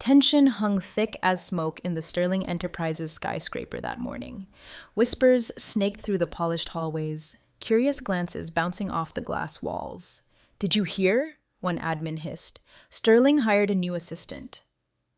Tension hung thick as smoke in the Sterling Enterprises skyscraper that morning. Whispers snaked through the polished hallways, curious glances bouncing off the glass walls. "Did you hear?" one admin hissed. "Sterling hired a new assistant."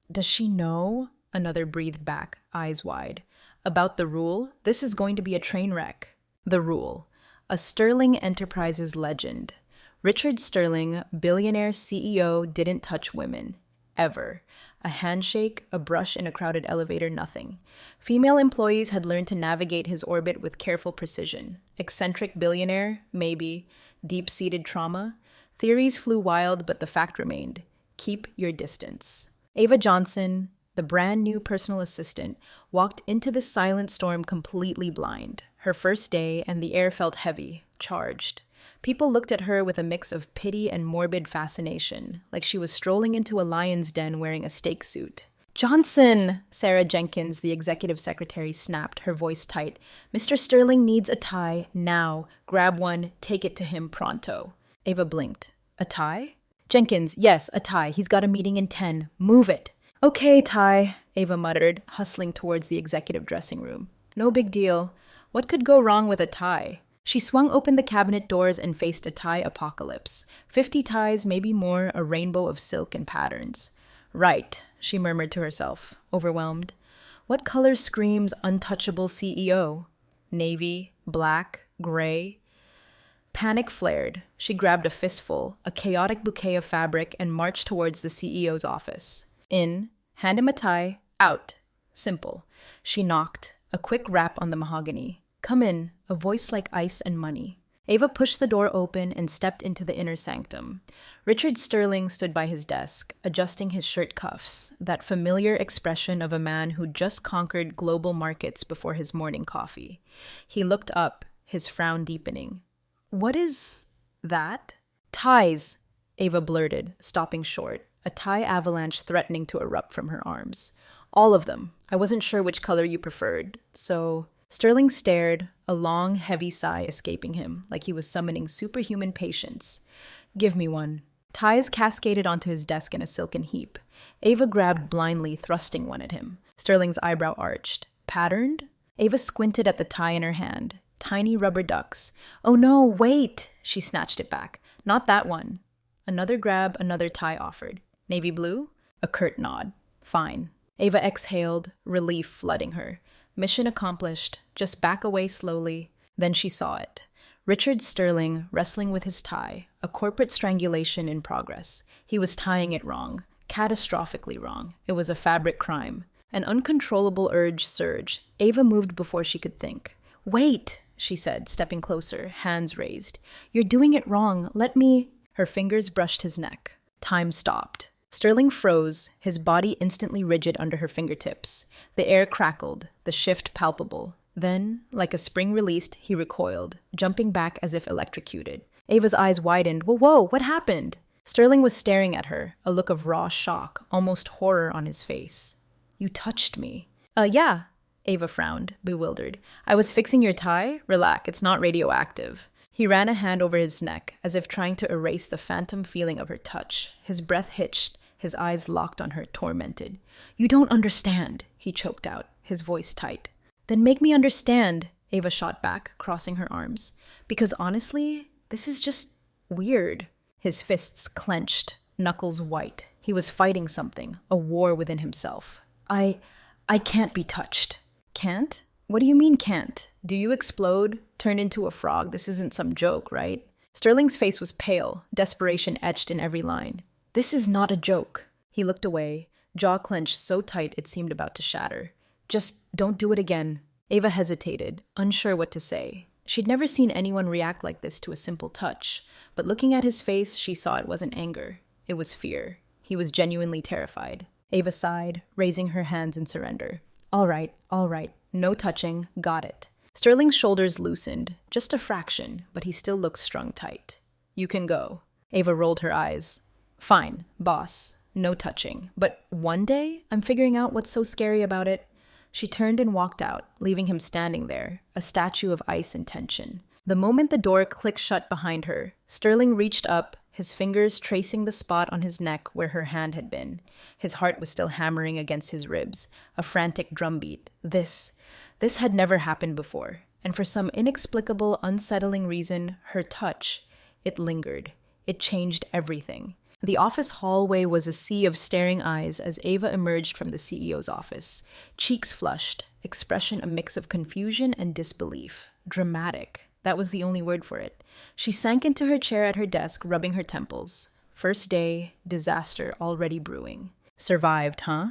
"Does she know?" Another breathed back, eyes wide. "About the rule? This is going to be a train wreck." The rule. A Sterling Enterprises legend. Richard Sterling, billionaire CEO, didn't touch women. Ever. A handshake, a brush in a crowded elevator, nothing. Female employees had learned to navigate his orbit with careful precision. Eccentric billionaire? Maybe. Deep-seated trauma? Theories flew wild, but the fact remained. Keep your distance. Ava Johnson, the brand new personal assistant, walked into the silent storm completely blind. Her first day, and the air felt heavy, charged. People looked at her with a mix of pity and morbid fascination, like she was strolling into a lion's den wearing a steak suit. "Johnson!" Sarah Jenkins, the executive secretary, snapped, her voice tight. "Mr. Sterling needs a tie, now. Grab one, take it to him pronto." Ava blinked. "A tie?" "Jenkins, yes, a tie. He's got a meeting in 10. Move it." "Okay, tie," Ava muttered, hustling towards the executive dressing room. "No big deal. What could go wrong with a tie?" She swung open the cabinet doors and faced a tie apocalypse. 50 ties, maybe more, a rainbow of silk and patterns. "Right," she murmured to herself, overwhelmed. "What color screams untouchable CEO? Navy, black, gray?" Panic flared. She grabbed a fistful, a chaotic bouquet of fabric, and marched towards the CEO's office. In, hand him a tie, out. Simple. She knocked, a quick rap on the mahogany. "Come in," a voice like ice and money. Ava pushed the door open and stepped into the inner sanctum. Richard Sterling stood by his desk, adjusting his shirt cuffs, that familiar expression of a man who just conquered global markets before his morning coffee. He looked up, his frown deepening. "What is that?" "Ties," Ava blurted, stopping short, a tie avalanche threatening to erupt from her arms. "All of them. I wasn't sure which color you preferred, so..." Sterling stared, a long, heavy sigh escaping him, like he was summoning superhuman patience. "Give me one." Ties cascaded onto his desk in a silken heap. Ava grabbed blindly, thrusting one at him. Sterling's eyebrow arched. "Patterned?" Ava squinted at the tie in her hand. Tiny rubber ducks. "Oh no, wait!" She snatched it back. "Not that one." Another grab, another tie offered. "Navy blue?" A curt nod. "Fine." Ava exhaled, relief flooding her. Mission accomplished. Just back away slowly. Then she saw it. Richard Sterling wrestling with his tie, a corporate strangulation in progress. He was tying it wrong, catastrophically wrong. It was a fabric crime. An uncontrollable urge surged. Ava moved before she could think. "Wait," she said, stepping closer, hands raised. "You're doing it wrong. Let me..." Her fingers brushed his neck. Time stopped. Sterling froze, his body instantly rigid under her fingertips. The air crackled, the shift palpable. Then, like a spring released, he recoiled, jumping back as if electrocuted. Ava's eyes widened. Whoa, what happened?" Sterling was staring at her, a look of raw shock, almost horror on his face. "You touched me." Yeah," Ava frowned, bewildered. "I was fixing your tie? Relax, it's not radioactive." He ran a hand over his neck, as if trying to erase the phantom feeling of her touch. His breath hitched, his eyes locked on her, tormented. "You don't understand," he choked out, his voice tight. "Then make me understand," Ava shot back, crossing her arms. "Because honestly, this is just weird." His fists clenched, knuckles white. He was fighting something, a war within himself. I can't be touched." "Can't? What do you mean can't? Do you explode? Turn into a frog? This isn't some joke, right?" Sterling's face was pale, desperation etched in every line. "This is not a joke." He looked away, jaw clenched so tight it seemed about to shatter. "Just don't do it again." Ava hesitated, unsure what to say. She'd never seen anyone react like this to a simple touch, but looking at his face, she saw it wasn't anger. It was fear. He was genuinely terrified. Ava sighed, raising her hands in surrender. All right. No touching. Got it." Sterling's shoulders loosened, just a fraction, but he still looked strung tight. "You can go." Ava rolled her eyes. "Fine, boss. No touching. But one day, I'm figuring out what's so scary about it." She turned and walked out, leaving him standing there, a statue of ice and tension. The moment the door clicked shut behind her, Sterling reached up, his fingers tracing the spot on his neck where her hand had been. His heart was still hammering against his ribs, a frantic drumbeat. This had never happened before, and for some inexplicable, unsettling reason, her touch, it lingered. It changed everything. The office hallway was a sea of staring eyes as Ava emerged from the CEO's office. Cheeks flushed, expression a mix of confusion and disbelief. Dramatic. That was the only word for it. She sank into her chair at her desk, rubbing her temples. First day, disaster already brewing. Survived, huh?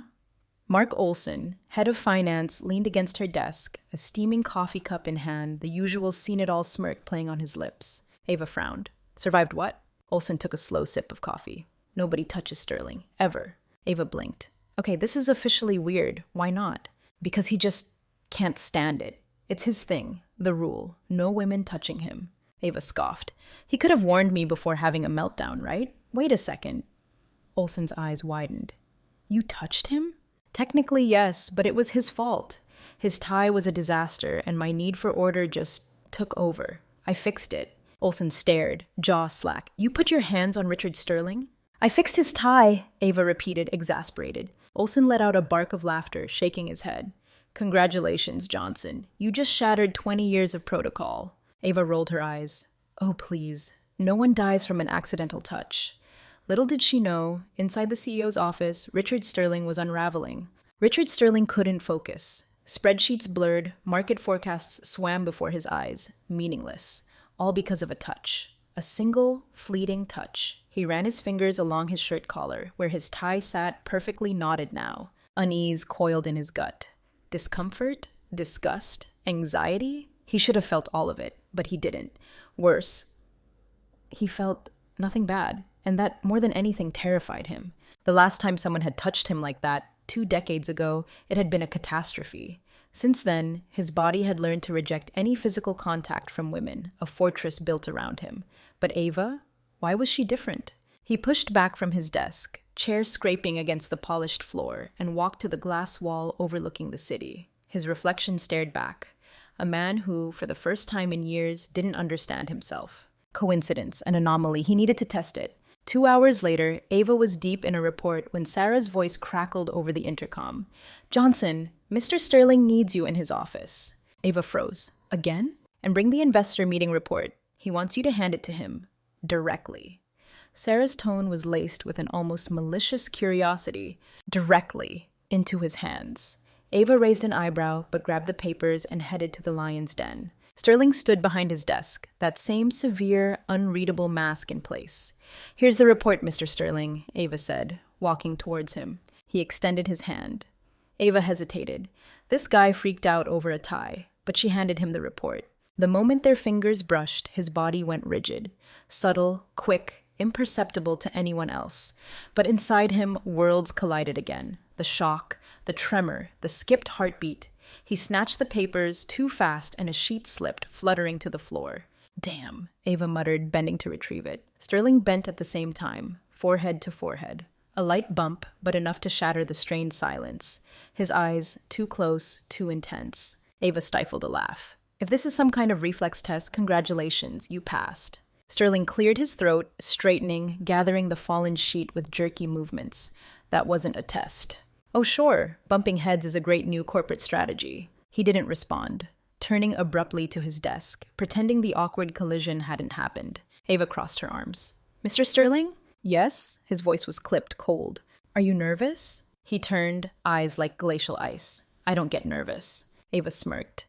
Mark Olson, head of finance, leaned against her desk, a steaming coffee cup in hand, the usual seen-it-all smirk playing on his lips. Ava frowned. Survived what? Olson took a slow sip of coffee. Nobody touches Sterling. Ever. Ava blinked. Okay, this is officially weird. Why not? Because he just can't stand it. It's his thing. The rule. No women touching him. Ava scoffed. He could have warned me before having a meltdown, right? Wait a second. Olson's eyes widened. You touched him? Technically, yes, but it was his fault. His tie was a disaster, and my need for order just took over. I fixed it. Olson stared, jaw slack. You put your hands on Richard Sterling? I fixed his tie, Ava repeated, exasperated. Olson let out a bark of laughter, shaking his head. Congratulations, Johnson. You just shattered 20 years of protocol. Ava rolled her eyes. Oh, please. No one dies from an accidental touch. Little did she know, inside the CEO's office, Richard Sterling was unraveling. Richard Sterling couldn't focus. Spreadsheets blurred, market forecasts swam before his eyes, meaningless. All because of a touch. A single, fleeting touch. He ran his fingers along his shirt collar, where his tie sat perfectly knotted now. Unease coiled in his gut. Discomfort? Disgust? Anxiety? He should have felt all of it, but he didn't. Worse, he felt nothing bad, and that more than anything terrified him. The last time someone had touched him like that, 2 decades ago, it had been a catastrophe. Since then, his body had learned to reject any physical contact from women, a fortress built around him. But Ava? Why was she different? He pushed back from his desk, chair scraping against the polished floor, and walked to the glass wall overlooking the city. His reflection stared back. A man who, for the first time in years, didn't understand himself. Coincidence, an anomaly. He needed to test it. 2 hours later, Ava was deep in a report when Sarah's voice crackled over the intercom. Johnson, Mr. Sterling needs you in his office. Ava froze. Again? And bring the investor meeting report. He wants you to hand it to him. Directly. Sarah's tone was laced with an almost malicious curiosity. Directly into his hands. Ava raised an eyebrow, but grabbed the papers and headed to the lion's den. Sterling stood behind his desk, that same severe, unreadable mask in place. Here's the report, Mr. Sterling, Ava said, walking towards him. He extended his hand. Ava hesitated. This guy freaked out over a tie, but she handed him the report. The moment their fingers brushed, his body went rigid. Subtle, quick, imperceptible to anyone else. But inside him, worlds collided again. The shock, the tremor, the skipped heartbeat. He snatched the papers too fast and a sheet slipped, fluttering to the floor. Damn, Ava muttered, bending to retrieve it. Sterling bent at the same time, forehead to forehead. A light bump, but enough to shatter the strained silence. His eyes, too close, too intense. Ava stifled a laugh. If this is some kind of reflex test, congratulations, you passed. Sterling cleared his throat, straightening, gathering the fallen sheet with jerky movements. That wasn't a test. Oh, sure, bumping heads is a great new corporate strategy. He didn't respond, turning abruptly to his desk, pretending the awkward collision hadn't happened. Ava crossed her arms. Mr. Sterling? Yes? His voice was clipped, cold. Are you nervous? He turned, eyes like glacial ice. I don't get nervous. Ava smirked.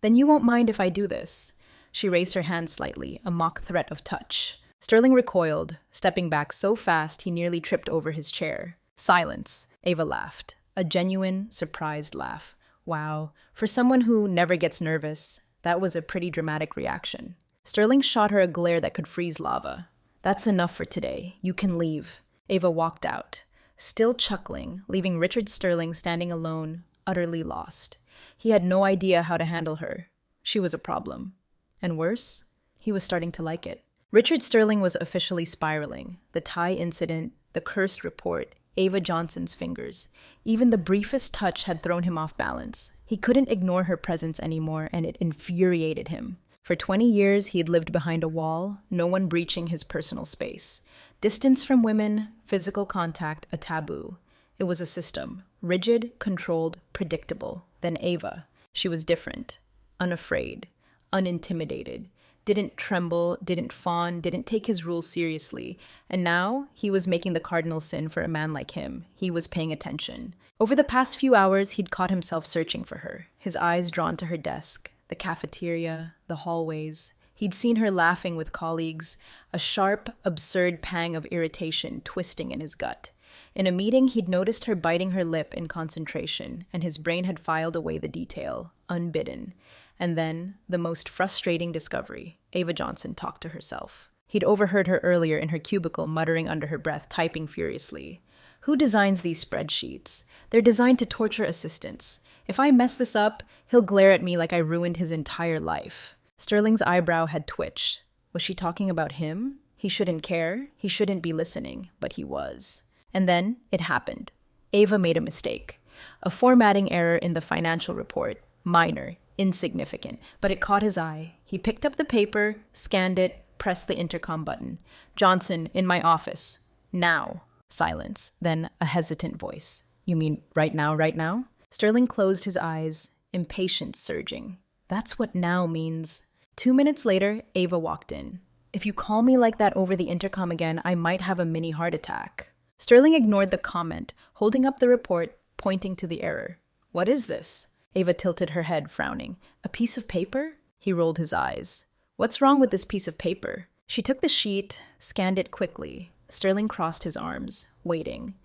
Then you won't mind if I do this. She raised her hand slightly, a mock threat of touch. Sterling recoiled, stepping back so fast he nearly tripped over his chair. Silence. Ava laughed. A genuine, surprised laugh. Wow. For someone who never gets nervous, that was a pretty dramatic reaction. Sterling shot her a glare that could freeze lava. That's enough for today. You can leave. Ava walked out, still chuckling, leaving Richard Sterling standing alone, utterly lost. He had no idea how to handle her. She was a problem. And worse, he was starting to like it. Richard Sterling was officially spiraling. The tie incident, the cursed report, Ava Johnson's fingers. Even the briefest touch had thrown him off balance. He couldn't ignore her presence anymore, and it infuriated him. For 20 years, he'd lived behind a wall, no one breaching his personal space. Distance from women, physical contact, a taboo. It was a system, rigid, controlled, predictable. Then Ava. She was different, unafraid, unintimidated, didn't tremble, didn't fawn, didn't take his rules seriously. And now he was making the cardinal sin for a man like him. He was paying attention. Over the past few hours, he'd caught himself searching for her, his eyes drawn to her desk, the cafeteria, the hallways. He'd seen her laughing with colleagues, a sharp, absurd pang of irritation twisting in his gut. In a meeting, he'd noticed her biting her lip in concentration, and his brain had filed away the detail, unbidden. And then, the most frustrating discovery, Ava Johnson talked to herself. He'd overheard her earlier in her cubicle muttering under her breath, typing furiously. Who designs these spreadsheets? They're designed to torture assistants. If I mess this up, he'll glare at me like I ruined his entire life. Sterling's eyebrow had twitched. Was she talking about him? He shouldn't care. He shouldn't be listening, but he was. And then it happened. Ava made a mistake. A formatting error in the financial report. Minor, insignificant, but it caught his eye. He picked up the paper, scanned it, pressed the intercom button. Johnson, in my office. Now. Silence. Then a hesitant voice. You mean right now, right now? Sterling closed his eyes, impatience surging. That's what now means. 2 minutes later, Ava walked in. If you call me like that over the intercom again, I might have a mini heart attack. Sterling ignored the comment, holding up the report, pointing to the error. What is this? Ava tilted her head, frowning. A piece of paper? He rolled his eyes. What's wrong with this piece of paper? She took the sheet, scanned it quickly. Sterling crossed his arms, waiting.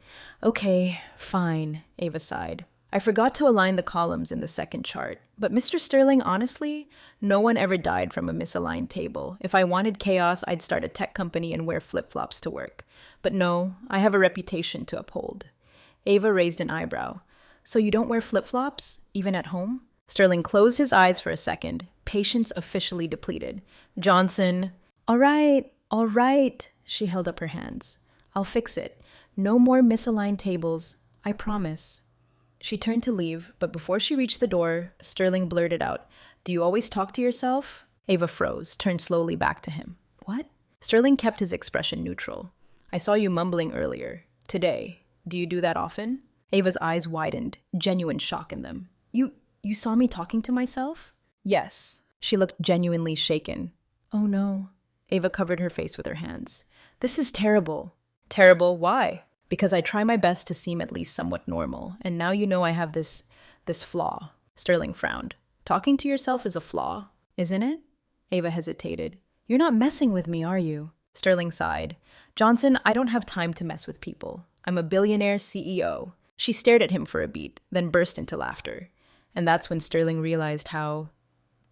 Okay, fine, Ava sighed. I forgot to align the columns in the second chart. But Mr. Sterling, honestly, no one ever died from a misaligned table. If I wanted chaos, I'd start a tech company and wear flip-flops to work. But no, I have a reputation to uphold. Ava raised an eyebrow. So you don't wear flip-flops, even at home? Sterling closed his eyes for a second, patience officially depleted. Johnson. All right, she held up her hands. I'll fix it. No more misaligned tables, I promise. She turned to leave, but before she reached the door, Sterling blurted out, Do you always talk to yourself? Ava froze, turned slowly back to him. What? Sterling kept his expression neutral. I saw you mumbling earlier. Today. Do you do that often? Ava's eyes widened, genuine shock in them. You saw me talking to myself? Yes. She looked genuinely shaken. Oh no. Ava covered her face with her hands. This is terrible. Terrible? Why? Because I try my best to seem at least somewhat normal, and now you know I have this flaw. Sterling frowned. Talking to yourself is a flaw, isn't it? Ava hesitated. You're not messing with me, are you? Sterling sighed. Johnson, I don't have time to mess with people. I'm a billionaire CEO. She stared at him for a beat, then burst into laughter. And that's when Sterling realized how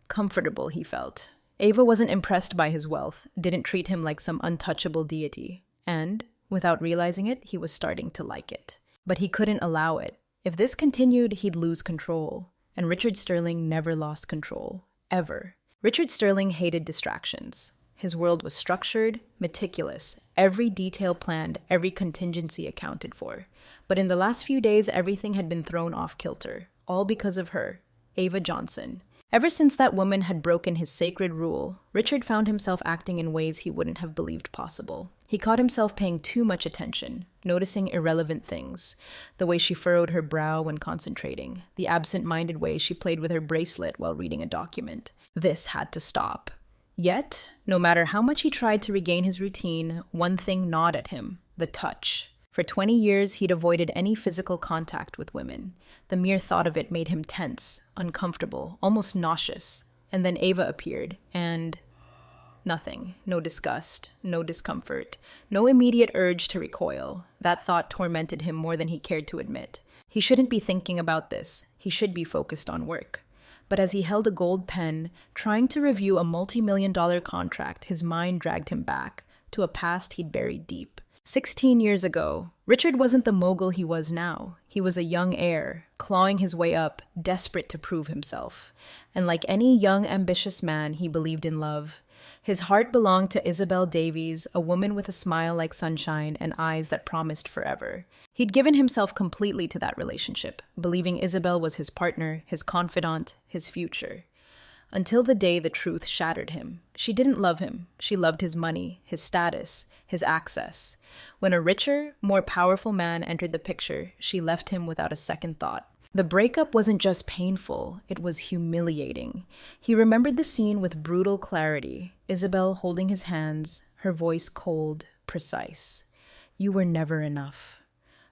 comfortable he felt. Ava wasn't impressed by his wealth, didn't treat him like some untouchable deity. And, without realizing it, he was starting to like it. But he couldn't allow it. If this continued, he'd lose control. And Richard Sterling never lost control. Ever. Richard Sterling hated distractions. His world was structured, meticulous, every detail planned, every contingency accounted for. But in the last few days, everything had been thrown off kilter. All because of her, Ava Johnson. Ever since that woman had broken his sacred rule, Richard found himself acting in ways he wouldn't have believed possible. He caught himself paying too much attention, noticing irrelevant things, the way she furrowed her brow when concentrating, the absent-minded way she played with her bracelet while reading a document. This had to stop. Yet, no matter how much he tried to regain his routine, one thing gnawed at him, the touch. For 20 years, he'd avoided any physical contact with women. The mere thought of it made him tense, uncomfortable, almost nauseous. And then Ava appeared, and nothing. No disgust, no discomfort, no immediate urge to recoil. That thought tormented him more than he cared to admit. He shouldn't be thinking about this. He should be focused on work. But as he held a gold pen, trying to review a multi-million-dollar contract, his mind dragged him back to a past he'd buried deep. 16 years ago, Richard wasn't the mogul he was now. He was a young heir, clawing his way up, desperate to prove himself. And like any young, ambitious man, he believed in love. His heart belonged to Isabel Davies, a woman with a smile like sunshine and eyes that promised forever. He'd given himself completely to that relationship, believing Isabel was his partner, his confidant, his future. Until the day the truth shattered him. She didn't love him. She loved his money, his status, his access. When a richer, more powerful man entered the picture, she left him without a second thought. The breakup wasn't just painful, it was humiliating. He remembered the scene with brutal clarity, Isabel holding his hands, her voice cold, precise. "You were never enough."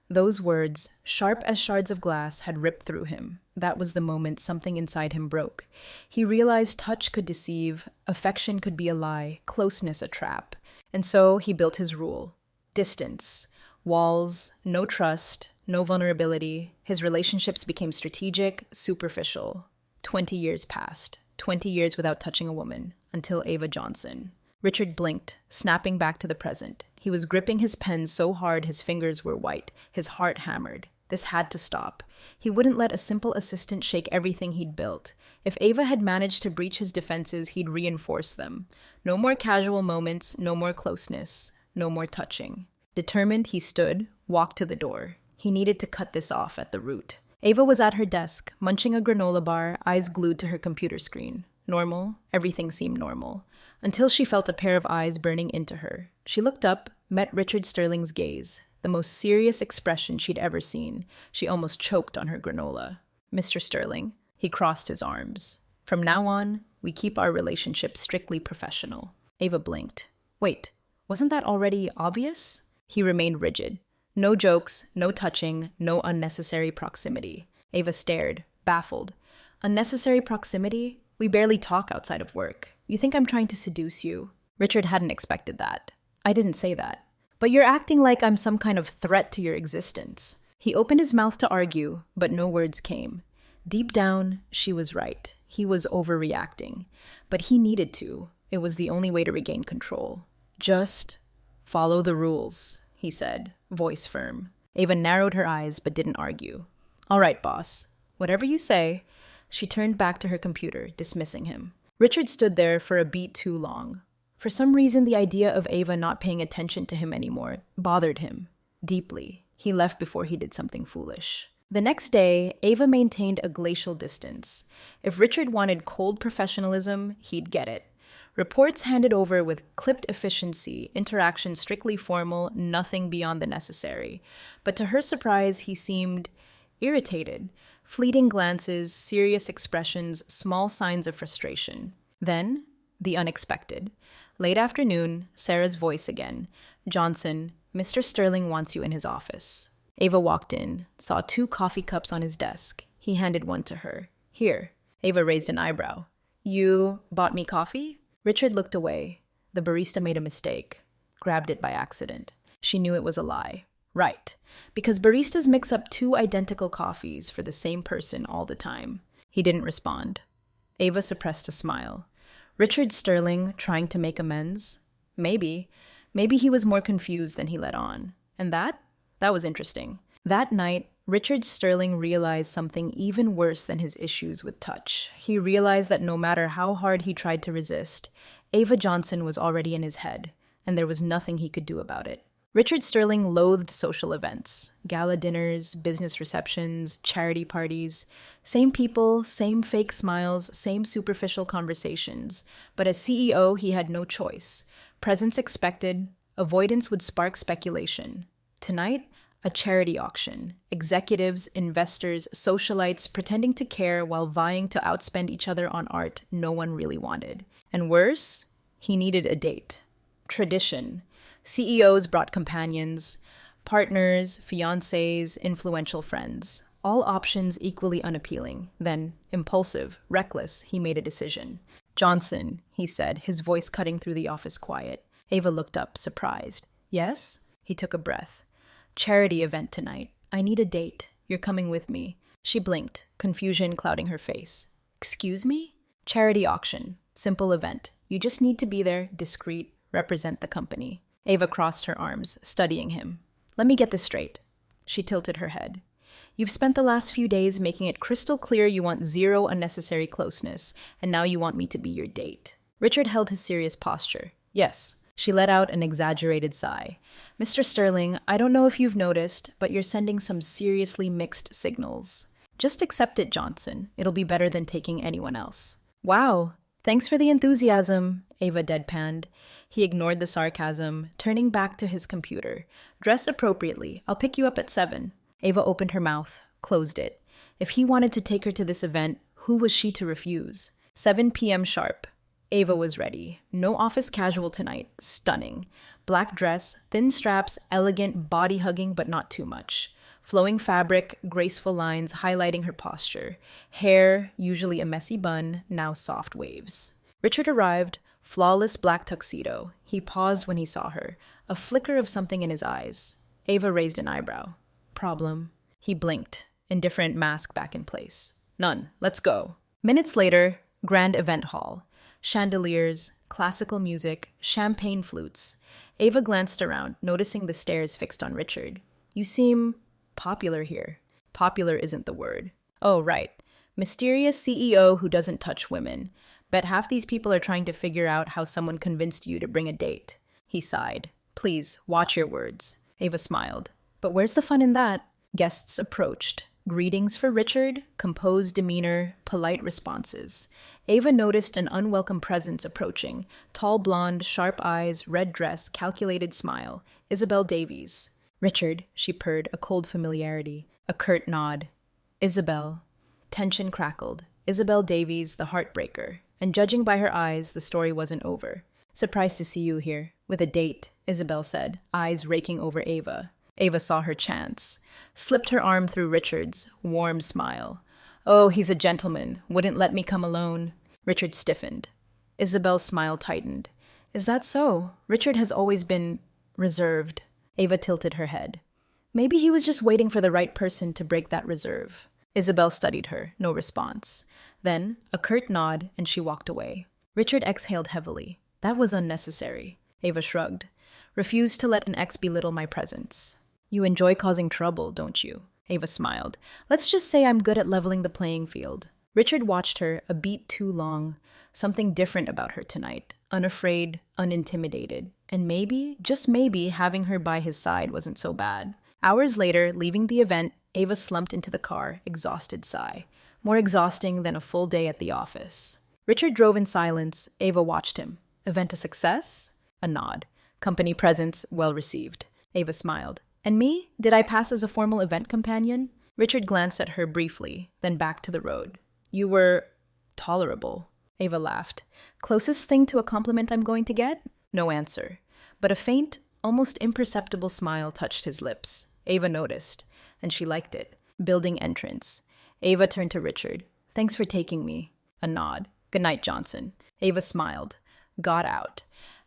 Those words, sharp as shards of glass, had ripped through him. That was the moment something inside him broke. He realized touch could deceive, affection could be a lie, closeness a trap. And so he built his rule. Distance. Walls, no trust, no vulnerability. His relationships became strategic, superficial. 20 years passed. 20 years without touching a woman, until Ava Johnson. Richard blinked, snapping back to the present. He was gripping his pen so hard his fingers were white, his heart hammered. This had to stop. He wouldn't let a simple assistant shake everything he'd built. If Ava had managed to breach his defenses, he'd reinforce them. No more casual moments, no more closeness, no more touching. Determined, he stood, walked to the door. He needed to cut this off at the root. Ava was at her desk, munching a granola bar, eyes glued to her computer screen. Normal, everything seemed normal. Until she felt a pair of eyes burning into her. She looked up, met Richard Sterling's gaze, the most serious expression she'd ever seen. She almost choked on her granola. "Mr. Sterling," he crossed his arms. "From now on, we keep our relationship strictly professional." Ava blinked. Wait, wasn't that already obvious? He remained rigid. No jokes, no touching, no unnecessary proximity. Ava stared, baffled. Unnecessary proximity? We barely talk outside of work. You think I'm trying to seduce you? Richard hadn't expected that. "I didn't say that. But you're acting like I'm some kind of threat to your existence." He opened his mouth to argue, but no words came. Deep down, she was right. He was overreacting. But he needed to. It was the only way to regain control. "Just follow the rules," he said, voice firm. Ava narrowed her eyes but didn't argue. "All right, boss. Whatever you say." She turned back to her computer, dismissing him. Richard stood there for a beat too long. For some reason, the idea of Ava not paying attention to him anymore bothered him deeply. He left before he did something foolish. The next day, Ava maintained a glacial distance. If Richard wanted cold professionalism, he'd get it. Reports handed over with clipped efficiency, interaction strictly formal, nothing beyond the necessary. But to her surprise, he seemed irritated. Fleeting glances, serious expressions, small signs of frustration. Then, the unexpected. Late afternoon, Sarah's voice again. "Johnson, Mr. Sterling wants you in his office." Ava walked in, saw 2 coffee cups on his desk. He handed one to her. "Here." Ava raised an eyebrow. "You bought me coffee?" Richard looked away. The barista made a mistake. Grabbed it by accident. She knew it was a lie. Right. Because baristas mix up 2 identical coffees for the same person all the time. He didn't respond. Ava suppressed a smile. Richard Sterling trying to make amends? Maybe. Maybe he was more confused than he let on. And that was interesting. That night, Richard Sterling realized something even worse than his issues with touch. He realized that no matter how hard he tried to resist, Ava Johnson was already in his head, and there was nothing he could do about it. Richard Sterling loathed social events, gala dinners, business receptions, charity parties. Same people, same fake smiles, same superficial conversations. But as CEO, he had no choice. Presence expected, avoidance would spark speculation. Tonight, a charity auction. Executives, investors, socialites pretending to care while vying to outspend each other on art no one really wanted. And worse, he needed a date. Tradition. CEOs brought companions, partners, fiancés, influential friends. All options equally unappealing. Then, impulsive, reckless, he made a decision. "Johnson," he said, his voice cutting through the office quiet. Ava looked up, surprised. "Yes?" He took a breath. "Charity event tonight. I need a date. You're coming with me." She blinked, confusion clouding her face. "Excuse me?" "Charity auction. Simple event. You just need to be there, discreet, represent the company." Ava crossed her arms, studying him. "Let me get this straight." She tilted her head. "You've spent the last few days making it crystal clear you want 0 unnecessary closeness, and now you want me to be your date." Richard held his serious posture. "Yes." She let out an exaggerated sigh. "Mr. Sterling, I don't know if you've noticed, but you're sending some seriously mixed signals. Just accept it, Johnson. It'll be better than taking anyone else." "Wow." Thanks for the enthusiasm, Ava deadpanned. He ignored the sarcasm, turning back to his computer. Dress appropriately. I'll pick you up at 7. Ava opened her mouth, closed it. If he wanted to take her to this event, who was she to refuse? 7 p.m. sharp. Ava was ready. No office casual tonight. Stunning. Black dress, thin straps, elegant, body-hugging, but not too much. Flowing fabric, graceful lines highlighting her posture. Hair, usually a messy bun, now soft waves. Richard arrived, flawless black tuxedo. He paused when he saw her, a flicker of something in his eyes. Ava raised an eyebrow. Problem. He blinked, indifferent mask back in place. None. Let's go. Minutes later, grand event hall. Chandeliers, classical music, champagne flutes. Ava glanced around, noticing the stares fixed on Richard. You seem popular here. Popular isn't the word. Oh, right. Mysterious CEO who doesn't touch women. Bet half these people are trying to figure out how someone convinced you to bring a date. He sighed. Please, watch your words. Ava smiled. But where's the fun in that? Guests approached. Greetings for Richard, composed demeanor, polite responses. Ava noticed an unwelcome presence approaching. Tall blonde, sharp eyes, red dress, calculated smile. Isabel Davies. Richard, she purred, a cold familiarity. A curt nod. Isabel. Tension crackled. Isabel Davies, the heartbreaker. And judging by her eyes, the story wasn't over. Surprised to see you here. With a date, Isabel said, eyes raking over Ava. Ava saw her chance. Slipped her arm through Richard's, warm smile. Oh, he's a gentleman. Wouldn't let me come alone. Richard stiffened. Isabel's smile tightened. Is that so? Richard has always been reserved. Ava tilted her head. Maybe he was just waiting for the right person to break that reserve. Isabel studied her, no response. Then, a curt nod, and she walked away. Richard exhaled heavily. That was unnecessary. Ava shrugged. Refused to let an ex belittle my presence. You enjoy causing trouble, don't you? Ava smiled. Let's just say I'm good at leveling the playing field. Richard watched her, a beat too long. Something different about her tonight. Unafraid, unintimidated. And maybe, just maybe, having her by his side wasn't so bad. Hours later, leaving the event, Ava slumped into the car, exhausted sigh. More exhausting than a full day at the office. Richard drove in silence. Ava watched him. Event a success? A nod. Company presence well received. Ava smiled. And me? Did I pass as a formal event companion? Richard glanced at her briefly, then back to the road. You were tolerable. Ava laughed. Closest thing to a compliment I'm going to get? No answer. But a faint, almost imperceptible smile touched his lips. Ava noticed, and she liked it. Building entrance. Ava turned to Richard. Thanks for taking me. A nod. Good night, Johnson. Ava smiled. Got out.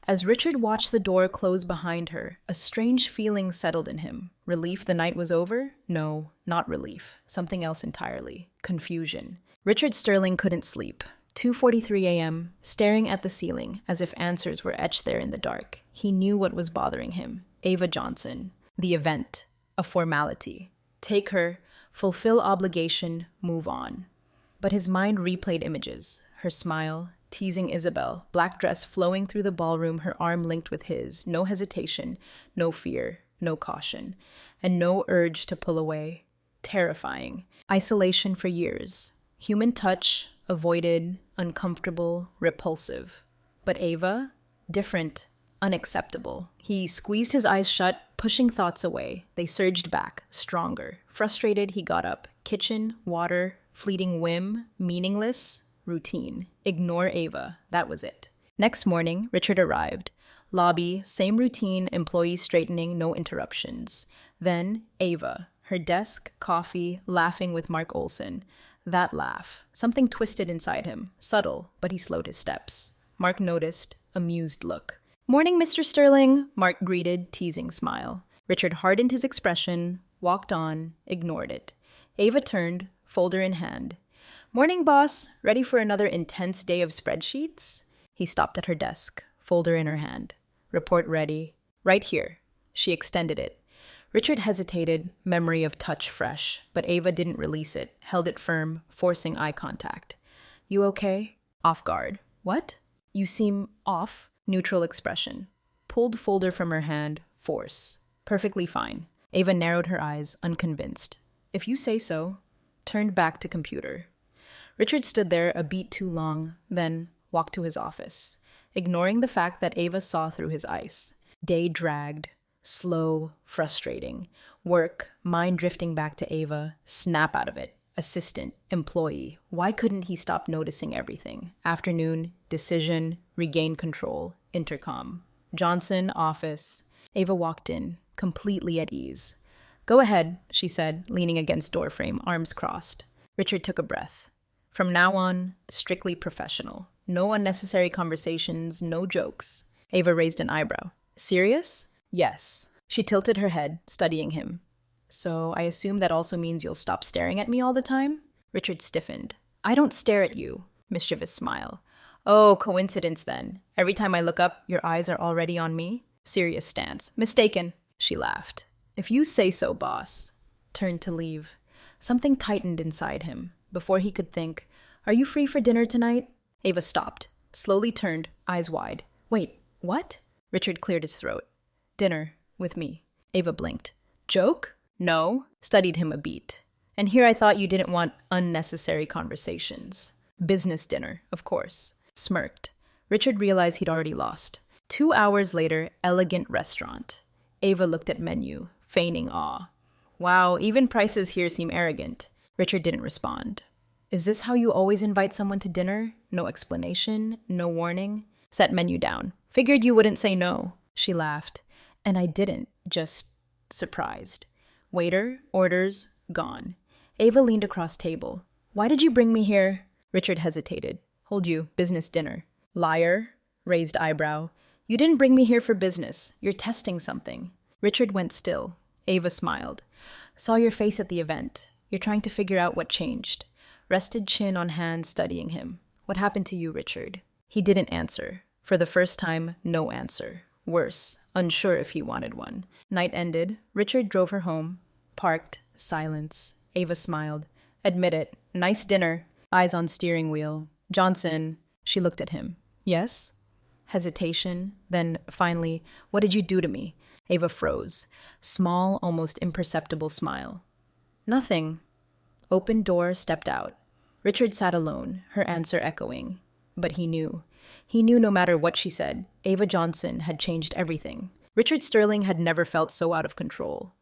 As Richard watched the door close behind her, a strange feeling settled in him. Relief the night was over? No, not relief. Something else entirely. Confusion. Richard Sterling couldn't sleep. 2:43 a.m., staring at the ceiling as if answers were etched there in the dark. He knew what was bothering him. Ava Johnson. The event. A formality. Take her, fulfill obligation, move on. But his mind replayed images. Her smile, teasing Isabel, black dress flowing through the ballroom, her arm linked with his, no hesitation, no fear, no caution, and no urge to pull away. Terrifying. Isolation for years. Human touch, avoided, uncomfortable, repulsive. But Ava? Different, unacceptable. He squeezed his eyes shut, pushing thoughts away. They surged back, stronger. Frustrated, he got up. Kitchen, water, fleeting whim, meaningless, routine. Ignore Ava. That was it. Next morning, Richard arrived. Lobby, same routine, employees straightening, no interruptions. Then, Ava. Her desk, coffee, laughing with Mark Olson. That laugh. Something twisted inside him. Subtle, but he slowed his steps. Mark noticed, amused look. Morning, Mr. Sterling, Mark greeted, teasing smile. Richard hardened his expression, walked on, ignored it. Ava turned, folder in hand. Morning, boss. Ready for another intense day of spreadsheets? He stopped at her desk, folder in her hand. Report ready. Right here. She extended it. Richard hesitated, memory of touch fresh, but Ava didn't release it, held it firm, forcing eye contact. You okay? Off guard. What? You seem off. Neutral expression. Pulled folder from her hand, force. Perfectly fine. Ava narrowed her eyes, unconvinced. If you say so. Turned back to computer. Richard stood there a beat too long, then, walked to his office, ignoring the fact that Ava saw through his ice. Day dragged, slow, frustrating. Work, mind drifting back to Ava, snap out of it. Assistant, employee. Why couldn't he stop noticing everything? Afternoon, decision, regain control, intercom. Johnson, office. Ava walked in, completely at ease. "Go ahead," she said, leaning against doorframe, arms crossed. Richard took a breath. From now on, strictly professional. No unnecessary conversations, no jokes. Ava raised an eyebrow. "Serious?" "Yes." She tilted her head, studying him. "So I assume that also means you'll stop staring at me all the time?" Richard stiffened. "I don't stare at you." Mischievous smile. "Oh, coincidence then. Every time I look up, your eyes are already on me?" Serious stance. "Mistaken." She laughed. "If you say so, boss." Turned to leave. Something tightened inside him. Before he could think, "Are you free for dinner tonight?" Ava stopped, slowly turned, eyes wide. "Wait, what?" Richard cleared his throat. "Dinner, with me." Ava blinked. "Joke?" "No." Studied him a beat. "And here I thought you didn't want unnecessary conversations." "Business dinner, of course." Smirked. Richard realized he'd already lost. 2 hours later, elegant restaurant. Ava looked at menu, feigning awe. "Wow, even prices here seem arrogant." Richard didn't respond. "Is this how you always invite someone to dinner? No explanation, no warning?" Set menu down. "Figured you wouldn't say no." She laughed. "And I didn't, just surprised." Waiter, orders, gone. Ava leaned across table. "Why did you bring me here?" Richard hesitated. "Hold you, business dinner." "Liar," raised eyebrow. "You didn't bring me here for business. You're testing something." Richard went still. Ava smiled. "Saw your face at the event. You're trying to figure out what changed." Rested chin on hand, studying him. "What happened to you, Richard?" He didn't answer. For the first time, no answer. Worse, unsure if he wanted one. Night ended. Richard drove her home. Parked. Silence. Ava smiled. "Admit it. Nice dinner." Eyes on steering wheel. "Johnson." She looked at him. "Yes?" Hesitation. Then, finally, "What did you do to me?" Ava froze. Small, almost imperceptible smile. "Nothing." Open door, stepped out. Richard sat alone, her answer echoing. But he knew. He knew no matter what she said, Ava Johnson had changed everything. Richard Sterling had never felt so out of control.